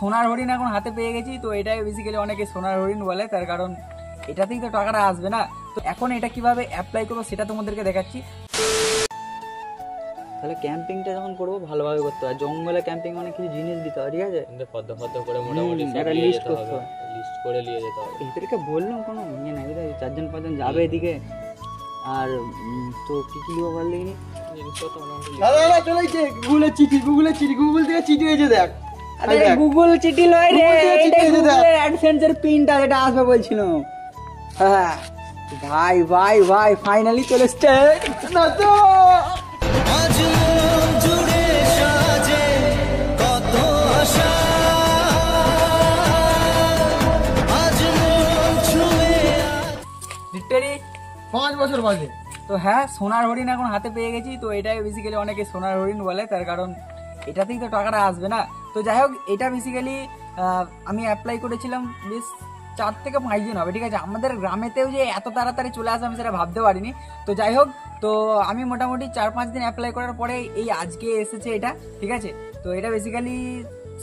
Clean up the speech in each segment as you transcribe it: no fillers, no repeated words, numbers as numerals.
সোনার হরিণ এখন হাতে পেয়ে গেছি, তো এটাই বেসিক্যালি অনেকে সোনার হরিণ বলে, তার কারণ এটাতেই তো টাকাটা আসবে না। তো এখন এটা কিভাবে অ্যাপ্লাই করবো সেটা তোমাদেরকে দেখাচ্ছি। তাহলে ক্যাম্পিংটা যখন করবো ভালোভাবে করতে হয়, জঙ্গলে ক্যাম্পিং মানে কিছু জিনিস দিতে হয়, ঠিক আছে, ফর্দ করে মোটামুটি একটা লিস্ট করতে হয়, লিস্ট করে নিয়ে যেতে হবে। এদেরকে বললাম কোনো ইয়ে নাই, 4-5 যাবে এদিকে। আর তো কি কি লিখবো বল দেখিনি, গুগলের চিঠি গুগল থেকে চিঠি হয়েছে দেখ। গুগল চিঠি লয় রে, অ্যাডসেন্সের পিনটা যেটা আসবে বলছিলাম। হ্যাঁ ভাই ভাই ভাই ফাইনালি চলে এসছে না তো। লিটারি 5 বছর বাজে। তো হ্যাঁ, সোনার হরিণ এখন হাতে পেয়ে গেছি, তো এটাই বেসিক্যালি অনেকে সোনার হরিণ বলে, তার কারণ এটাতেই তো টাকাটা আসবে না। তো যাই হোক, এটা বেসিক্যালি আমি অ্যাপ্লাই করেছিলাম বেশ 4 থেকে 5 দিন হবে, ঠিক আছে। আমাদের গ্রামেতেও যে এত তাড়াতাড়ি চলে আসবে আমি সেটা ভাবতে পারিনি। তো যাই হোক, তো আমি মোটামুটি 4-5 দিন অ্যাপ্লাই করার পরে এই আজকে এসেছে এটা, ঠিক আছে। তো এটা বেসিক্যালি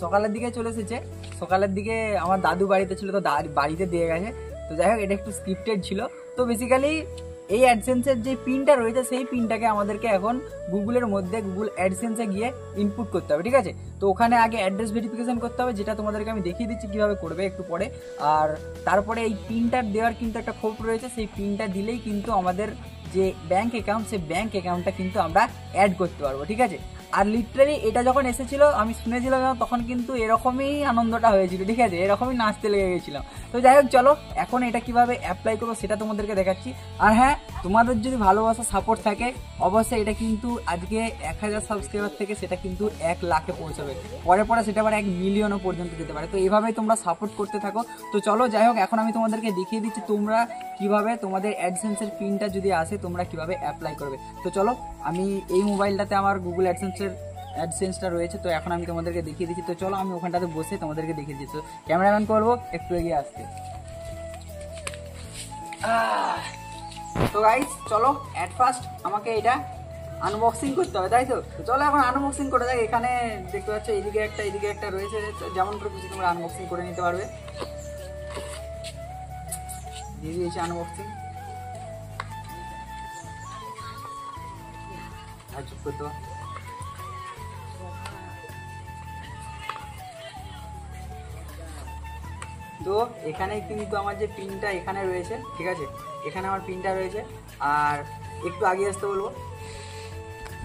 সকালের দিকে চলে এসেছে, সকালের দিকে আমার দাদু বাড়িতে ছিল, তো বাড়িতে দিয়ে গেছে। তো যাই হোক, এটা একটু স্ক্রিপ্টেড ছিল। তো বেসিক্যালি এই অ্যাডসেন্সের যে পিনটা রয়েছে সেই পিনটাকে আমাদেরকে এখন গুগলের মধ্যে গুগল অ্যাডসেন্সে গিয়ে ইনপুট করতে হবে, ঠিক আছে। তো ওখানে আগে অ্যাড্রেস ভেরিফিকেশন করতে হবে, যেটা তোমাদেরকে আমি দেখিয়ে দিচ্ছি কিভাবে করবে একটু পরে। আর তারপরে এই পিনটা দেওয়ার কিন্তু একটা খোপ রয়েছে, সেই পিনটা দিলেই কিন্তু আমাদের যে ব্যাংক অ্যাকাউন্ট, সেই ব্যাংক অ্যাকাউন্টটা কিন্তু আমরা অ্যাড করতে পারবো, ঠিক আছে। আর লিটারালি এটা যখন এসেছিল আমি শুনেছিলাম তখন কিন্তু এরকমই আনন্দটা হয়েছিল, ঠিক আছে, এরকমই নাচতে লেগে গেছিলাম। তো যাই হোক, চলো এখন এটা কিভাবে অ্যাপ্লাই করবো সেটা তোমাদেরকে দেখাচ্ছি। আর হ্যাঁ, তোমাদের যদি ভালোবাসা সাপোর্ট থাকে অবশ্যই এটা কিন্তু আজকে 1000 সাবস্ক্রাইবার থেকে সেটা কিন্তু 1 লাখে পৌঁছাবে, পরে সেটা আবার 1 মিলিয়নও পর্যন্ত যেতে পারে। তো এইভাবেই তোমরা সাপোর্ট করতে থাকো। তো চলো যাই হোক, এখন আমি তোমাদেরকে দেখিয়ে দিচ্ছি তোমরা কিভাবে তোমাদের অ্যাডসেন্সের পিনটা যদি আসে তোমরা কিভাবে অ্যাপ্লাই করবে। তো চলো, আমি এই মোবাইলটাতে আমার গুগল অ্যাডসেন্সটা রয়েছে, তো এখন আমি তোমাদেরকে দেখিয়ে দিচ্ছি। তো চলো আমি ওখানটাতে বসে তোমাদেরকে দেখিয়ে দিচ্ছি। ক্যামেরাম্যান করবো একটু এগিয়ে আসতে। তো গাইস চলো, অ্যাট ফার্স্ট আমাকে এটা আনবক্সিং করতে হবে, তাই তো। চলো এখন আনবক্সিং করে যাক। এখানে দেখতে পাচ্ছ এদিকে একটা রয়েছে, যেমন করে খুশি তোমরা আনবক্সিং করে নিতে পারবে। দিয়ে দিয়েছি আনবক্সিং। চুপ করতে হবে। তো এখানে কিন্তু আমার যে পিনটা এখানে রয়েছে, ঠিক আছে, এখানে আমার পিনটা রয়েছে। আর একটু আগে আসতে বলবো,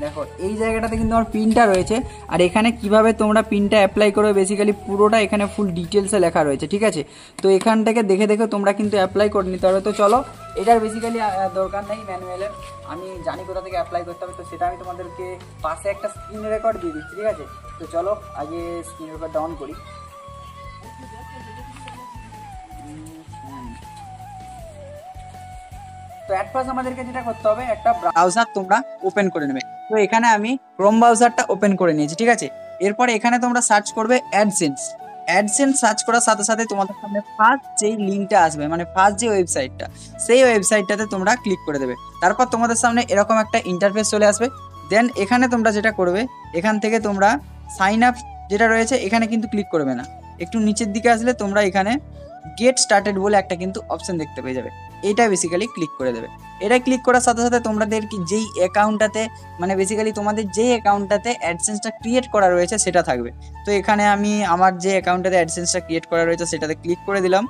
দেখো এই জায়গাটাতে কিন্তু আমার পিনটা রয়েছে। আর এখানে কিভাবে তোমরা পিনটা অ্যাপ্লাই করবে বেসিক্যালি পুরোটা এখানে ফুল ডিটেলসে লেখা রয়েছে, ঠিক আছে। তো এখান থেকে দেখে তোমরা কিন্তু অ্যাপ্লাই করে নিতে পারবে। তো চলো, এটার বেসিক্যালি দরকার নেই ম্যানুয়ালের, আমি জানি কোথা থেকে অ্যাপ্লাই করতে হবে। তো সেটা আমি তোমাদেরকে পাশে একটা স্ক্রিন রেকর্ড দিয়ে দিচ্ছি, ঠিক আছে। তো চলো আগে স্ক্রিন রেকর্ডটা অন করি। তো অ্যাট ফার্স্ট আমাদেরকে যেটা করতে হবে, একটা ব্রাউজার তোমরা ওপেন করে নেবে। তো এখানে আমি ক্রোম ব্রাউজারটা ওপেন করে নিয়েছি, ঠিক আছে। এরপরে এখানে তোমরা সার্চ করবে অ্যাডসেন্স সার্চ করার সাথে সাথে তোমাদের সামনে ফার্স্ট যেই লিঙ্কটা আসবে, মানে ফার্স্ট যে ওয়েবসাইটটা, সেই ওয়েবসাইটটাতে তোমরা ক্লিক করে দেবে। তারপর তোমাদের সামনে এরকম একটা ইন্টারফেস চলে আসবে। দেন এখানে তোমরা যেটা করবে, এখান থেকে তোমরা সাইন আপ যেটা রয়েছে এখানে কিন্তু ক্লিক করবে না, একটু নিচের দিকে আসলে তোমরা এখানে গেট স্টার্টেড বলে একটা কিন্তু অপশন দেখতে পেয়ে যাবে। এটা বেসিক্যালি ক্লিক করে দেবে। এটা ক্লিক করার সাথে সাথে তোমাদের যেই অ্যাকাউন্টটাতে, মানে বেসিক্যালি তোমাদের যেই অ্যাকাউন্টটাতে অ্যাডসেন্সটা ক্রিয়েট করা রয়েছে সেটা থাকবে। তো এখানে আমি আমার যে অ্যাকাউন্টটাতে অ্যাডসেন্সটা ক্রিয়েট করা রয়েছে সেটাতে ক্লিক করে দিলাম।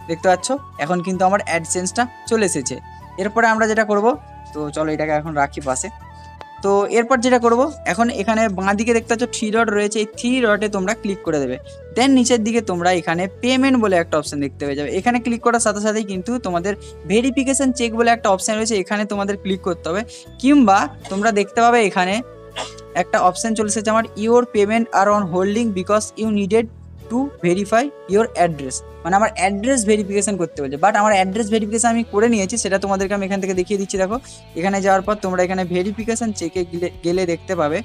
দেখতে পাচ্ছ এখন কিন্তু আমার অ্যাডসেন্সটা চলে এসেছে। এরপরে আমরা যেটা করব, তো চলো এটাকে এখন রাখি পাশে। তো এরপর যেটা করব, এখন এখানে বাঁ দিকে দেখতে পাচ্ছ 3 ডট রয়েছে, এই 3 ডটে তোমরা ক্লিক করে দেবে। দেন নিচের দিকে তোমরা এখানে পেমেন্ট বলে একটা অপশন দেখতে পেয়ে যাবে। এখানে ক্লিক করার সাথে সাথেই কিন্তু তোমাদের ভেরিফিকেশন চেক বলে একটা অপশন রয়েছে, এখানে তোমাদের ক্লিক করতে হবে। কিংবা তোমরা দেখতে পাবে এখানে একটা অপশন চলে এসেছে আমার, your payment are on holding because you needed to verify your address, মানে আমার অ্যাড্রেস ভেরিফিকেশন করতে বলছে। বাট আমার অ্যাড্রেস ভেরিফিকেশন আমি করে নিয়েছি, সেটা তোমাদেরকে আমি এখান থেকে দেখিয়ে দিচ্ছি। দেখো এখানে যাওয়ার পর তোমরা এখানে ভেরিফিকেশন চেকে গেলে দেখতে পাবে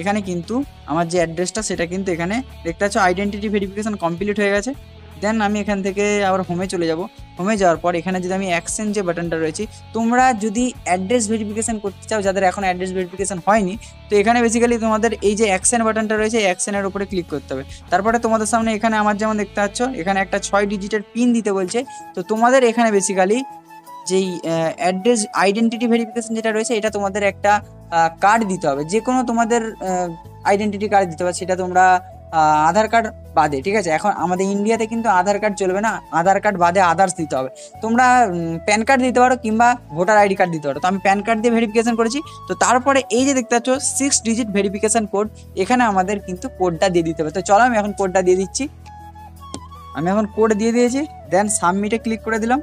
এখানে কিন্তু আমার যে অ্যাড্রেসটা সেটা কিন্তু এখানে দেখতে পাচ্ছ আইডেন্টিটি ভেরিফিকেশন কমপ্লিট হয়ে গেছে। দেন আমি এখান থেকে আবার হোমে চলে যাব। হোমে যাওয়ার পর এখানে যদি আমি অ্যাকশন যে বাটনটা রয়েছে, তোমরা যদি অ্যাড্রেস ভেরিফিকেশন করতে চাও, যাদের এখন অ্যাড্রেস ভেরিফিকেশন হয়নি, তো এখানে বেসিক্যালি তোমাদের এই যে অ্যাকশন বাটনটা রয়েছে, এই অ্যাকশনের উপরে ক্লিক করতে হবে। তারপরে তোমাদের সামনে এখানে আমার যেমন দেখতে পাচ্ছ, এখানে একটা 6 ডিজিটের পিন দিতে বলছে। তো তোমাদের এখানে বেসিক্যালি যেই অ্যাড্রেস আইডেন্টিটি ভেরিফিকেশন যেটা রয়েছে, এটা তোমাদের একটা কার্ড দিতে হবে, যে কোনো তোমাদের আইডেন্টিটি কার্ড দিতে হবে, সেটা তোমরা আধার কার্ড বাদে, ঠিক আছে। এখন আমাদের ইন্ডিয়াতে কিন্তু আধার কার্ড চলবে না, আধার কার্ড বাদে আদার্স দিতে হবে। তোমরা প্যান কার্ড দিতে পারো কিংবা ভোটার আইডি কার্ড দিতে পারো। তো আমি প্যান কার্ড দিয়ে ভেরিফিকেশন করেছি। তো তারপরে এই যে দেখতে পাচ্ছ 6 ডিজিট ভেরিফিকেশন কোড, এখানে আমাদের কিন্তু কোডটা দিয়ে দিতে হবে। তো চলো আমি এখন কোডটা দিয়ে দিচ্ছি। আমি এখন কোড দিয়ে দিয়েছি, দেন সাবমিটে ক্লিক করে দিলাম।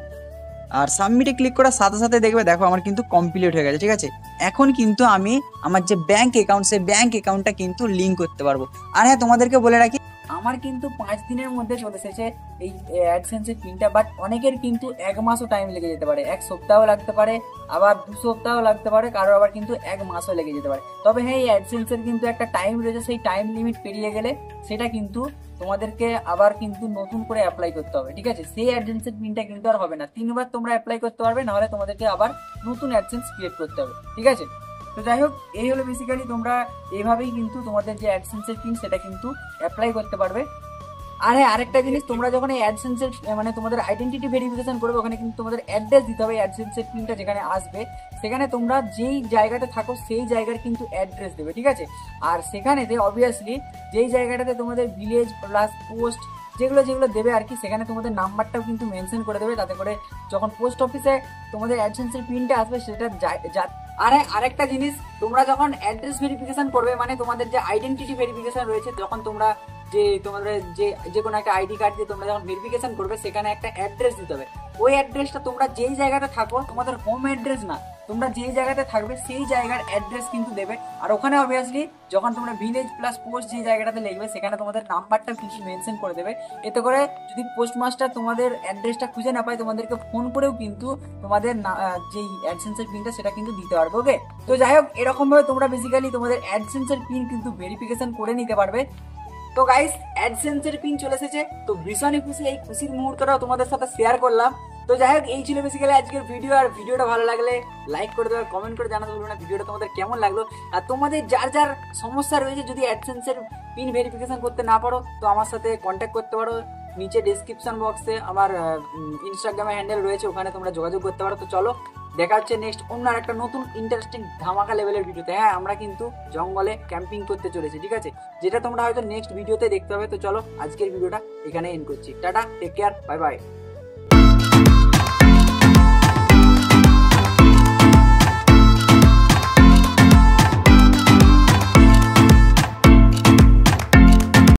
আর সাবমিটে ক্লিক করার সাথে সাথে দেখবে, দেখো আমার কিন্তু কমপ্লিট হয়ে গেছে, ঠিক আছে। এখন কিন্তু আমি আমার যে ব্যাংক অ্যাকাউন্ট, সেই ব্যাংক অ্যাকাউন্টটা কিন্তু লিঙ্ক করতে পারবো। আর হ্যাঁ, তোমাদেরকে বলে রাখি, আমার কিন্তু 5 দিনের মধ্যে চলে এসেছে এই অ্যাডসেন্সের পিনটা, বাট অনেকের কিন্তু 1 মাসও টাইম লেগে যেতে পারে, 1 সপ্তাহ লাগতে পারে, আবার 2 সপ্তাহ লাগতে পারে, কারো আবার কিন্তু 1 মাসও লেগে যেতে পারে। তবে হ্যাঁ, এই অ্যাডসেন্সের কিন্তু একটা টাইম রয়েছে, সেই টাইম লিমিট পেরিয়ে গেলে সেটা কিন্তু তোমাদেরকে আবার কিন্তু নতুন করে অ্যাপ্লাই করতে হবে, ঠিক আছে। সেই অ্যাডসেন্সের পিনটা কিন্তু আর হবে না, 3বার তোমরা অ্যাপ্লাই করতে পারবে, নাহলে তোমাদেরকে আবার নতুন অ্যাডসেন্স ক্রিয়েট করতে হবে, ঠিক আছে। তো যাই হোক, এই হলো বেসিক্যালি তোমরা এইভাবেই কিন্তু তোমাদের যে অ্যাডসেন্সের পিন সেটা কিন্তু অ্যাপ্লাই করতে পারবে। আর হ্যাঁ, আরেকটা জিনিস, তোমরা যখন এই অ্যাডসেন্সের মানে তোমাদের আইডেন্টিটি ভেরিফিকেশন করবে, ওখানে কিন্তু তোমাদের অ্যাড্রেস দিতে হবে। অ্যাডসেন্সের পিনটা যেখানে আসবে, সেখানে তোমরা যেই জায়গাতে থাকো সেই জায়গার কিন্তু অ্যাড্রেস দেবে, ঠিক আছে। আর সেখানেতে অবভিয়াসলি যেই জায়গাটাতে তোমাদের ভিলেজ প্লাস পোস্ট যেগুলো যেগুলো দেবে আর কি, সেখানে তোমাদের নাম্বারটাও কিন্তু মেনশন করে দেবে, তাতে করে যখন পোস্ট অফিসে তোমাদের অ্যাডসেন্সের পিনটা আসবে সেটা আর আরেকটা জিনিস, তোমরা যখন অ্যাড্রেস ভেরিফিকেশন করবে, মানে তোমাদের যে আইডেন্টিটি ভেরিফিকেশন রয়েছে, যখন তোমরা তোমাদের যে কোনো একটা আইডি কার্ড দিয়ে তোমরা যখন ভেরিফিকেশন করবে, সেখানে একটা অ্যাড্রেস দিতে হবে। ওই অ্যাড্রেসটা তোমরা যেই জায়গাতে থাকো, তোমাদের হোম অ্যাড্রেস না, তোমরা যেই জায়গাতে থাকবে সেই জায়গার অ্যাড্রেস কিন্তু দেবে। আর ওখানে অবভিয়াসলি যখন তোমরা ভিলেজ প্লাস পোস্ট যে জায়গাটাতে লিখবে, সেখানে তোমাদের নাম্বারটা কিন্তু মেনশন করে দেবে। এতে করে যদি পোস্ট মাস্টার তোমাদের অ্যাড্রেসটা খুঁজে না পায়, তোমাদেরকে ফোন করেও কিন্তু তোমাদের যেই অ্যাডসেন্সের পিনটা সেটা কিন্তু দিতে পারবে, ওকে। তো যাই হোক, এরকম ভাবে তোমরা বেসিক্যালি তোমাদের অ্যাডসেন্সের পিন কিন্তু ভেরিফিকেশন করে নিতে পারবে। তো গাইস, অ্যাডসেন্সের পিন চলে এসেছে, তো ভীষণই খুশি, এই খুশির মুহূর্তটাও তোমাদের সাথে শেয়ার করলাম। তো যাই হোক, এই ছিল বেসিক্যালি আজকের ভিডিও। আর ভিডিওটা ভালো লাগলে লাইক করে দেবে, কমেন্ট করে জানাতে ভুলবে না ভিডিওটা তোমাদের কেমন লাগলো। আর তোমাদের যার যার সমস্যা রয়েছে, যদি অ্যাডসেন্সের পিন ভেরিফিকেশন করতে না পারো, তো আমার সাথে কন্ট্যাক্ট করতে পারো। নিচে ডেসক্রিপশন বক্সে আমার ইনস্টাগ্রামে হ্যান্ডেল রয়েছে, ওখানে তোমরা যোগাযোগ করতে পারো। তো চলো, দেখা হচ্ছে নেক্সট অন্য আর একটা নতুন ইন্টারেস্টিং ধামাকা লেভেলের ভিডিওতে। হ্যাঁ, আমরা কিন্তু জঙ্গলে ক্যাম্পিং করতে চলেছি, ঠিক আছে, যেটা তোমরা হয়তো নেক্সট ভিডিওতে দেখতে হবে। তো চলো, আজকের ভিডিওটা এখানে এন্ড করছি। Ta ta, take care, bye by.